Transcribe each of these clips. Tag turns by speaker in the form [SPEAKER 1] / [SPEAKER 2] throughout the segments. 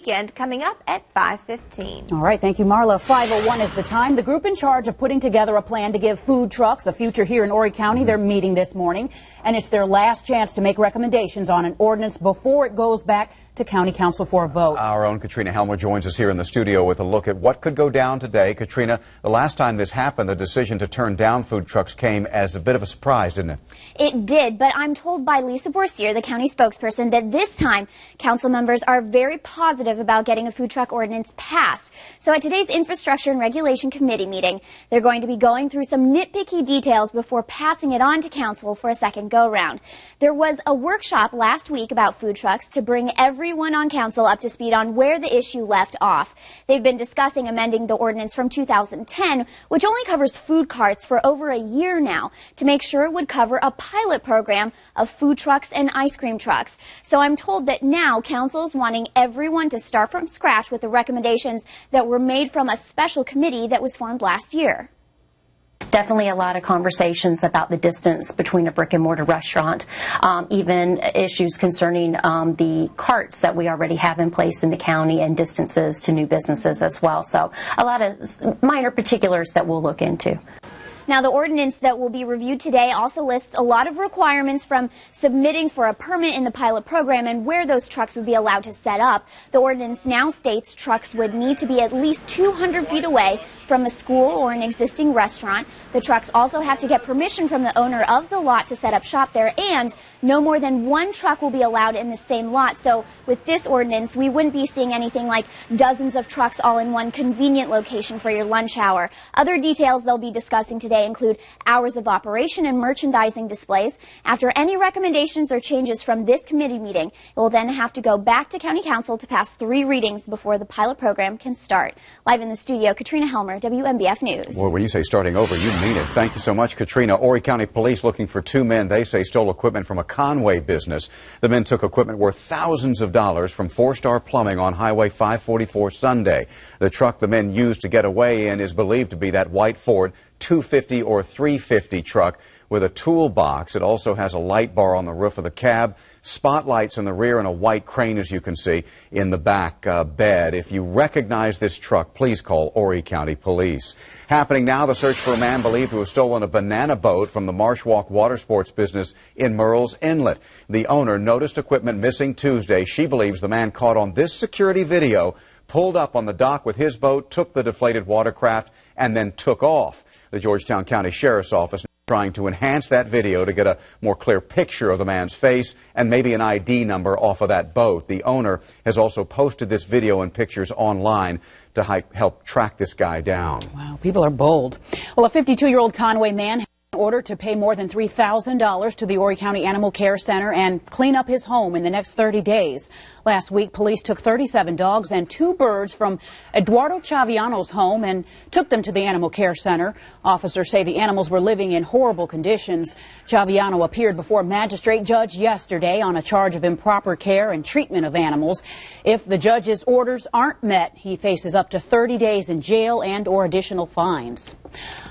[SPEAKER 1] weekend coming up at 5:15.
[SPEAKER 2] All right, thank you, Marla. 5:01 is the time. The group in charge of putting together a plan to give food trucks a future here in Horry County, they're meeting this morning, and it's their last chance to make recommendations on an ordinance before it goes back to County Council for a vote.
[SPEAKER 3] Our own Katrina Helmer joins us here in the studio with a look at what could go down today. Katrina, the last time this happened, the decision to turn down food trucks came as a bit of a surprise, didn't it?
[SPEAKER 4] It did, but I'm told by Lisa Borsier, the county spokesperson, that this time council members are very positive about getting a food truck ordinance passed. So at today's Infrastructure and Regulation Committee meeting, they're going to be going through some nitpicky details before passing it on to council for a second go-round. There was a workshop last week about food trucks to bring everyone on council up to speed on where the issue left off. They've been discussing amending the ordinance from 2010, which only covers food carts, for over a year now, to make sure it would cover a pilot program of food trucks and ice cream trucks. So I'm told that now council's wanting everyone to start from scratch with the recommendations that were made from a special committee that was formed last year.
[SPEAKER 5] Definitely a lot of conversations about the distance between a brick and mortar restaurant, even issues concerning the carts that we already have in place in the county and distances to new businesses as well. So a lot of minor particulars that we'll look into.
[SPEAKER 4] Now, the ordinance that will be reviewed today also lists a lot of requirements, from submitting for a permit in the pilot program and where those trucks would be allowed to set up. The ordinance now states trucks would need to be at least 200 feet away from a school or an existing restaurant. The trucks also have to get permission from the owner of the lot to set up shop there, and no more than one truck will be allowed in the same lot. So with this ordinance, we wouldn't be seeing anything like dozens of trucks all in one convenient location for your lunch hour. Other details they'll be discussing today include hours of operation and merchandising displays. After any recommendations or changes from this committee meeting, it will then have to go back to County Council to pass 3 readings before the pilot program can start. Live in the studio, Katrina Helmer, WMBF News.
[SPEAKER 3] Well, when you say starting over, you mean it. Thank you so much, Katrina. Horry County Police looking for 2 men they say stole equipment from a Conway business. The men took equipment worth thousands of dollars from 4-Star Plumbing on Highway 544 Sunday. The truck the men used to get away in is believed to be that white Ford 250 or 350 truck with a toolbox. It also has a light bar on the roof of the cab, spotlights in the rear, and a white crane, as you can see, in the back bed. If you recognize this truck, please call Horry County Police. Happening now, the search for a man believed to have stolen a banana boat from the Marsh Walk water sports business in Murrells Inlet. The owner noticed equipment missing Tuesday. She believes the man caught on this security video pulled up on the dock with his boat, took the deflated watercraft, and then took off. The Georgetown County Sheriff's Office trying to enhance that video to get a more clear picture of the man's face and maybe an ID number off of that boat. The owner has also posted this video and pictures online to help track this guy down.
[SPEAKER 2] Wow, people are bold. Well, a 52-year-old Conway man has been ordered to pay more than $3,000 to the Horry County Animal Care Center and clean up his home in the next 30 days. Last week, police took 37 dogs and 2 birds from Eduardo Chaviano's home and took them to the Animal Care Center. Officers say the animals were living in horrible conditions. Chaviano appeared before a magistrate judge yesterday on a charge of improper care and treatment of animals. If the judge's orders aren't met, he faces up to 30 days in jail and/or additional fines.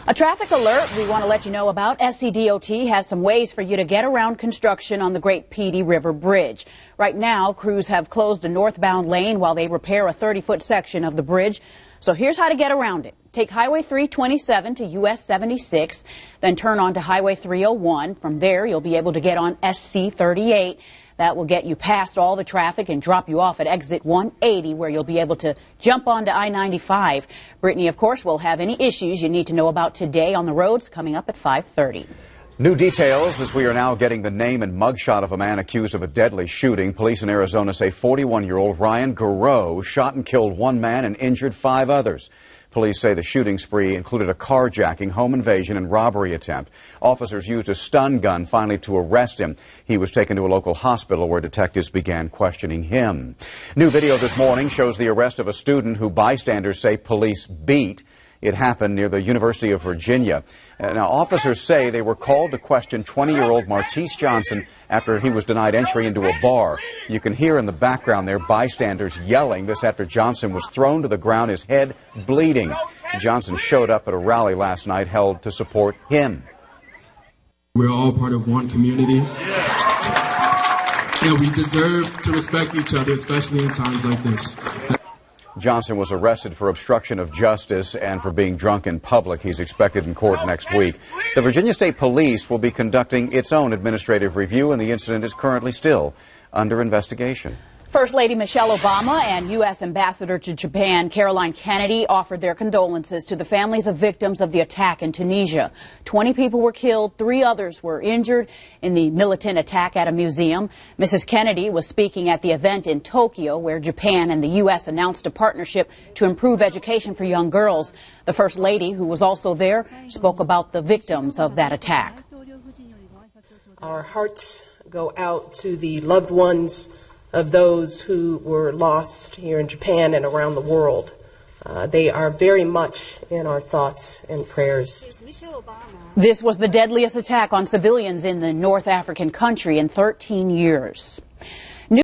[SPEAKER 2] A traffic alert we want to let you know about. SCDOT has some ways for you to get around construction on the Great Peedy River Bridge. Right now, crews have closed a northbound lane while they repair a 30-foot section of the bridge. So here's how to get around it. Take Highway 327 to US 76, then turn onto Highway 301. From there, you'll be able to get on SC 38. That will get you past all the traffic and drop you off at exit 180, where you'll be able to jump onto I-95. Brittany, of course, will have any issues you need to know about today on the roads coming up at 5:30.
[SPEAKER 3] New details as we are now getting the name and mugshot of a man accused of a deadly shooting. Police in Arizona say 41-year-old Ryan Garreau shot and killed 1 man and injured 5 others. Police say the shooting spree included a carjacking, home invasion, and robbery attempt. Officers used a stun gun finally to arrest him. He was taken to a local hospital where detectives began questioning him. New video this morning shows the arrest of a student who bystanders say police beat. It happened near the University of Virginia. Now, officers say they were called to question 20-year-old Martise Johnson after he was denied entry into a bar. You can hear in the background there bystanders yelling. This after Johnson was thrown to the ground, his head bleeding. Johnson showed up at a rally last night held to support him.
[SPEAKER 6] We're all part of one community. and we deserve to respect each other, especially in times like this.
[SPEAKER 3] Johnson was arrested for obstruction of justice and for being drunk in public. He's expected in court next week. The Virginia State Police will be conducting its own administrative review, and the incident is currently still under investigation.
[SPEAKER 2] First Lady Michelle Obama and U.S. Ambassador to Japan Caroline Kennedy offered their condolences to the families of victims of the attack in Tunisia. 20 people were killed, 3 others were injured in the militant attack at a museum. Mrs. Kennedy was speaking at the event in Tokyo, where Japan and the U.S. announced a partnership to improve education for young girls. The First Lady, who was also there, spoke about the victims of that attack.
[SPEAKER 7] Our hearts go out to the loved ones of those who were lost here in Japan and around the world. They are very much in our thoughts and prayers.
[SPEAKER 2] This was the deadliest attack on civilians in the North African country in 13 years.